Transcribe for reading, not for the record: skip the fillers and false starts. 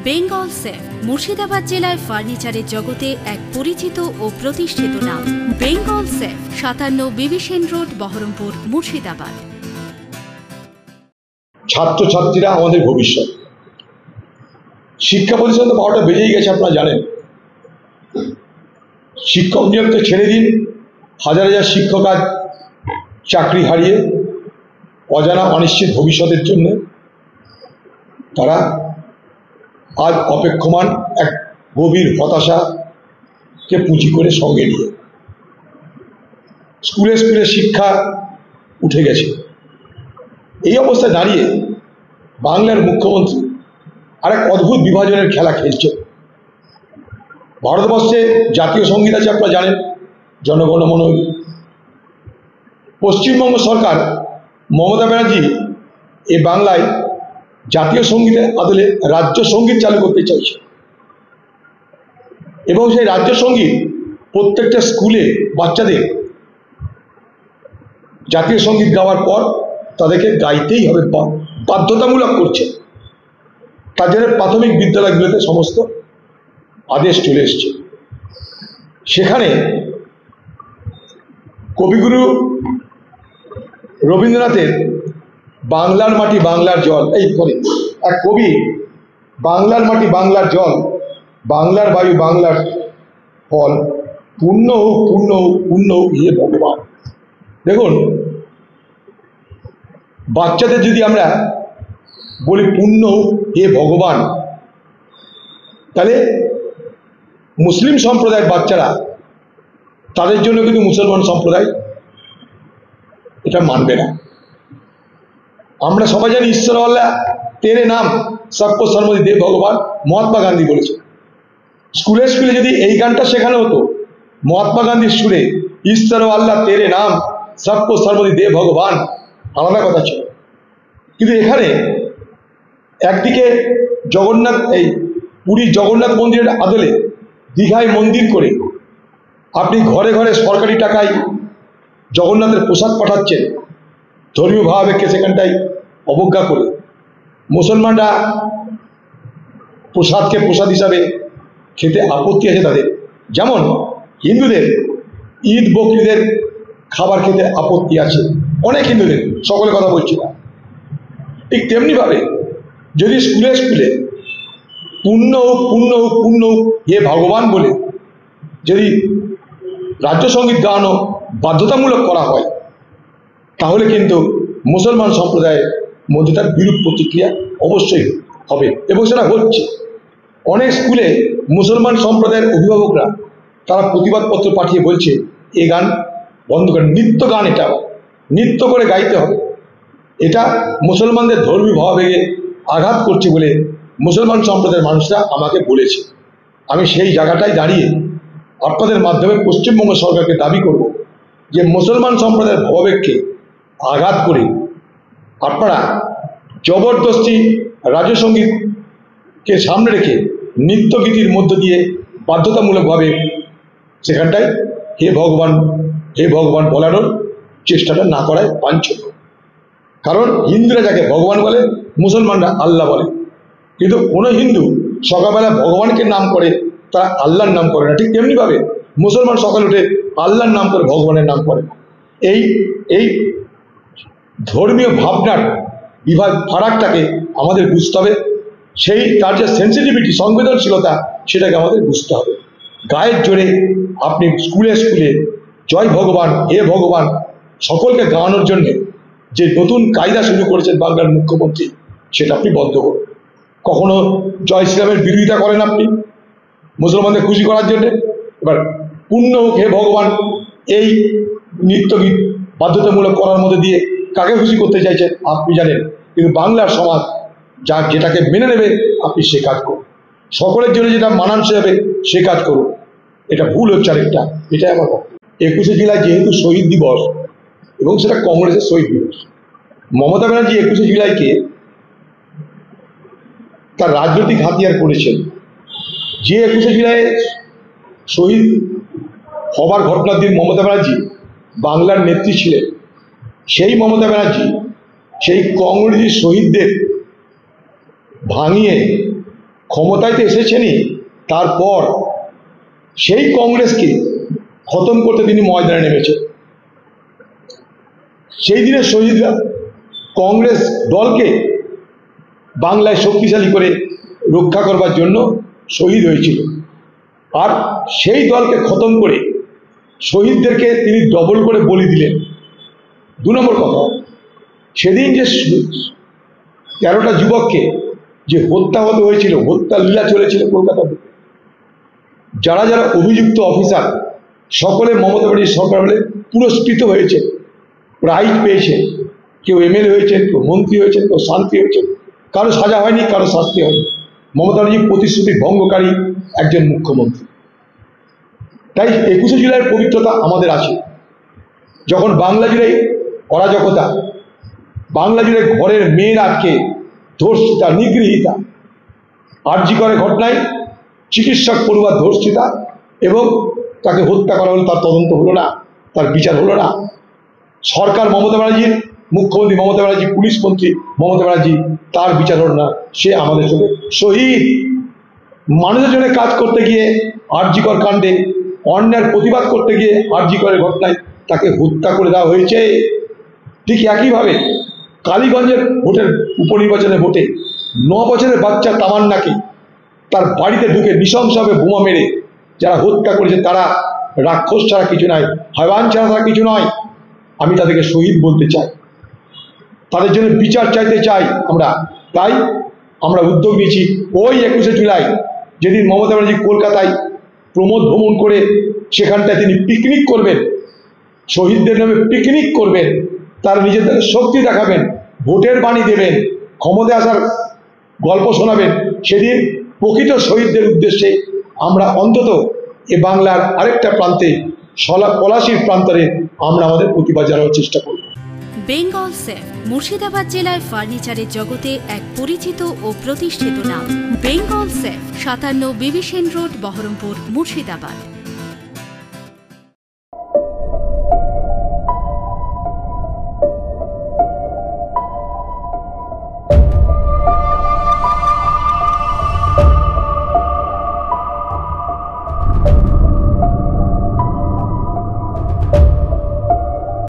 Bengal safe Murshidabad জেলায় ফার্নিচারের জগতে এক পরিচিত ও প্রতিষ্ঠিত নাম। বেঙ্গল সেফ 57 বিবি সেন রোড, বহরমপুর, মুর্শিদাবাদ। ছাত্রছাত্রীরা আমাদের ভবিষ্যৎ। শিক্ষা প্রতিষ্ঠান তো 12টা বেজেই গেছে, আপনারা জানেন। শিক্ষক নিয়োগ তো ছেড়ে দিন, হাজার হাজার শিক্ষক আজ চাকরি হারিয়ে অজানা অনিশ্চিত ভবিষ্যতের জন্য তারা আজ অপেক্ষমান এক গভীর হতাশাকে পুঁজি করে সঙ্গে নিয়ে স্কুলে স্কুলে শিক্ষা উঠে গেছে। এই অবস্থায় দাঁড়িয়ে বাংলার মুখ্যমন্ত্রী আর এক অদ্ভুত বিভাজনের খেলা খেলছে। ভারতবর্ষে জাতীয় সঙ্গীত আছে, আপনারা জানেন, জনগণ মন। পশ্চিমবঙ্গ সরকার মমতা ব্যানার্জি এ বাংলায় জাতীয় সঙ্গীতের আদলে রাজ্য সঙ্গীত চালু করতে চাইছে এবং সেই রাজ্য সঙ্গীত প্রত্যেকটা স্কুলে বাচ্চাদের জাতীয় সঙ্গীত গাওয়ার পর তাদেরকে গাইতেই হবে, বাধ্যতামূলক করছে। তার জন্য প্রাথমিক বিদ্যালয়গুলোতে সমস্ত আদেশ চলে এসছে। সেখানে কবিগুরু রবীন্দ্রনাথের বাংলার মাটি বাংলার জল, এই করে এক কবি, বাংলার মাটি বাংলার জল, বাংলার বায়ু বাংলার ফল, পূর্ণ হোক পূর্ণ হোক পূর্ণ হোক হে ভগবান। দেখুন, বাচ্চাদের যদি আমরা বলি পূর্ণ হোক হে ভগবান, তাহলে মুসলিম সম্প্রদায়ের বাচ্চারা তাদের জন্য কিন্তু মুসলমান সম্প্রদায় এটা মানবে না। আমরা সবাই জানি ঈশ্বর আল্লাহ তেরে নাম সবকো সর্বদি দে ভগবান, মহাত্মা গান্ধী বলেছে। স্কুলে স্কুলে যদি এই গানটা শেখানো হতো মহাত্মা গান্ধীর সুরে, ঈশ্বর আল্লাহ তেরে নাম সবকো সর্বদি দে ভগবান, আলাদা কথা ছিল। কিন্তু এখানে একদিকে জগন্নাথ, এই পুরীর জগন্নাথ মন্দিরের আদলে দীঘায় মন্দির করে আপনি ঘরে ঘরে সরকারি টাকায় জগন্নাথের প্রসাদ পাঠাচ্ছেন, ধর্মীয় ভাবাবেগকে সেখানটায় অবজ্ঞা করে। মুসলমানরা প্রসাদকে প্রসাদ হিসাবে খেতে আপত্তি আছে তাদের, যেমন হিন্দুদের ঈদ বকরিদের খাবার খেতে আপত্তি আছে অনেক হিন্দুদের, সকলের কথা বলছি না। ঠিক তেমনিভাবে যদি স্কুলে স্কুলে পূর্ণ হোক পূর্ণ হোক পূর্ণ হোক হে ভগবান বলে যদি রাজ্য সঙ্গীত গাওয়ানো বাধ্যতামূলক করা হয়, তাহলে কিন্তু মুসলমান সম্প্রদায়ের মধ্যে তার বিরূপ প্রতিক্রিয়া অবশ্যই হবে এবং সেটা হচ্ছে। অনেক স্কুলে মুসলমান সম্প্রদায়ের অভিভাবকরা তারা প্রতিবাদপত্র পাঠিয়ে বলছে এই গান বন্ধ করে, নৃত্য গান, এটা নৃত্য করে গাইতে হবে, এটা মুসলমানদের ধর্মীয় ভাবাবেগে আঘাত করছে বলে মুসলমান সম্প্রদায়ের মানুষরা আমাকে বলেছে। আমি সেই জায়গাটায় দাঁড়িয়ে আপনাদের মাধ্যমে পশ্চিমবঙ্গ সরকারকে দাবি করব যে মুসলমান সম্প্রদায়ের ভাবাবেগকে আঘাত করে আপনারা জবরদস্তি রাজ্য সঙ্গীতকে সামনে রেখে নৃত্যগীতির মধ্য দিয়ে বাধ্যতামূলকভাবে সেখানটায় হে ভগবান বলানোর চেষ্টাটা না করায় বাঞ্ছনীয়। কারণ হিন্দুরা যাকে ভগবান বলে, মুসলমানরা আল্লাহ বলে, কিন্তু কোনো হিন্দু সকালবেলা ভগবানকে নাম করে, তারা আল্লাহর নাম করে না। ঠিক তেমনিভাবে মুসলমান সকাল উঠে আল্লাহর নাম করে, ভগবানের নাম করে না। এই ধর্মীয় ভাবনার ফারাকটাকে আমাদের বুঝতে হবে। সেই তার যে সেন্সিটিভিটি, সংবেদনশীলতা, সেটাকে আমাদের বুঝতে হবে। গায়ের জোরে আপনি স্কুলে স্কুলে জয় ভগবান হে ভগবান সকলকে গাওয়ানোর জন্যে যে নতুন কায়দা শুরু করেছেন বাংলার মুখ্যমন্ত্রী, সেটা আপনি বন্ধ করুন। কখনো জয় শ্রীরামের বিরোধিতা করেন আপনি মুসলমানদের খুশি করার জন্যে। এবার পূর্ণ হোক হে ভগবান এই নৃত্যগীত বাধ্যতামূলক করার মধ্যে দিয়ে কাকে খুশি করতে চাইছেন আপনি জানেন, কিন্তু বাংলার সমাজ যেটাকে মেনে নেবে আপনি সে কাজ করুন। সকলের জন্য যেটা মানানসই হবে সে কাজ করুন। এটা ভুল হচ্ছে আরেকটা, এটাই আমার বক্তব্য। 21শে জুলাই যেহেতু শহীদ দিবস এবং সেটা কংগ্রেসের শহীদ দিবস, মমতা ব্যানার্জি 21শে জুলাইকে তার রাজনৈতিক হাতিয়ার করেছেন। যে 21শে জুলাই শহীদ হবার ঘটনার দিন মমতা ব্যানার্জি বাংলার নেত্রী ছিলেন, সেই মমতা ব্যানার্জি সেই কংগ্রেসী শহীদদের ভাঙিয়ে ক্ষমতায় তো এসেছেনই, তারপর সেই কংগ্রেসকে খতম করতে তিনি ময়দানে নেমেছেন। সেই দিনের শহীদরা কংগ্রেস দলকে বাংলায় শক্তিশালী করে রক্ষা করবার জন্য শহীদ হয়েছিল। আর সেই দলকে খতম করে শহীদদেরকে তিনি ডবল করে বলি দিলেন। 2 নম্বর কথা, সেদিন যে 13টা যুবককে যে হত্যা হতে হয়েছিল, হত্যা লীলা চলেছিল কলকাতাতে, যারা যারা অভিযুক্ত অফিসার সকলে মমতা ব্যানার্জি সরকার বলে পুরস্কৃত হয়েছে, প্রাইজ পেয়েছে। কেউ এমএলএ হয়েছেন, কেউ মন্ত্রী হয়েছেন, কেউ শান্তি হয়েছেন, কারো সাজা হয়নি, কারো শাস্তি হয়নি। মমতা ব্যানার্জি প্রতিশ্রুতি ভঙ্গকারী একজন মুখ্যমন্ত্রী। তাই 21শে জুলাইয়ের পবিত্রতা আমাদের আছে। যখন বাংলা জুড়ে অরাজকতা, বাংলা জুড়ে ঘরের মেয়ের আটকে ধর্ষিতা, নিগৃহীতা, আরজি করে ঘটনায় চিকিৎসক পড়ুয়া ধর্ষিতা এবং তাকে হত্যা করা হলো, তার তদন্ত হলো না, তার বিচার হলো না। সরকার মমতা ব্যানার্জির, মুখ্যমন্ত্রী মমতা ব্যানার্জি, পুলিশ মন্ত্রী মমতা ব্যানার্জি, তার বিচার হলো না। সে আমাদের সঙ্গে শহীদ। মানুষের জন্য কাজ করতে গিয়ে আরজি কর কাণ্ডে অন্যায়ের প্রতিবাদ করতে গিয়ে আরজি করের ঘটনায় তাকে হত্যা করে দেওয়া হয়েছে। ঠিক একইভাবে কালীগঞ্জের ভোটের উপনির্বাচনে ভোটে 9 বছরের বাচ্চা তামান্নাকে তার বাড়িতে ঢুকে নৃশংসভাবে বোমা মেরে যারা হত্যা করেছে তারা রাক্ষস ছাড়া কিছু নয়, হায়ওয়ান ছাড়া তারা কিছু নয়। আমি তাদেরকে শহীদ বলতে চাই, তাদের জন্য বিচার চাইতে চাই আমরা। তাই আমরা উদ্যোগ নিয়েছি ওই 21শে জুলাই, যেদিন মমতা ব্যানার্জি কলকাতায় প্রমোদ ভ্রমণ করে সেখানটায় তিনি পিকনিক করবেন, শহীদদের নামে পিকনিক করবেন, তারা নিজেদের শক্তি দেখাবেন, ভোটের বাণী দেবেন, ক্ষমতায় আসার গল্প শোনাবেন। সেদিন প্রকৃত শহীদদের উদ্দেশ্যে আমরা অন্তত এ বাংলার আরেকটা প্রান্তে, পলাশীর প্রান্তরে আমরা আমাদের প্রতিবাদ জানানোর চেষ্টা করব। বেঙ্গল সেফ মুর্শিদাবাদ জেলায় ফার্নিচারের জগতে এক পরিচিত ও প্রতিষ্ঠিত নাম। Bengal safe 57 Bibhishan road, Baharampur, Murshidabad.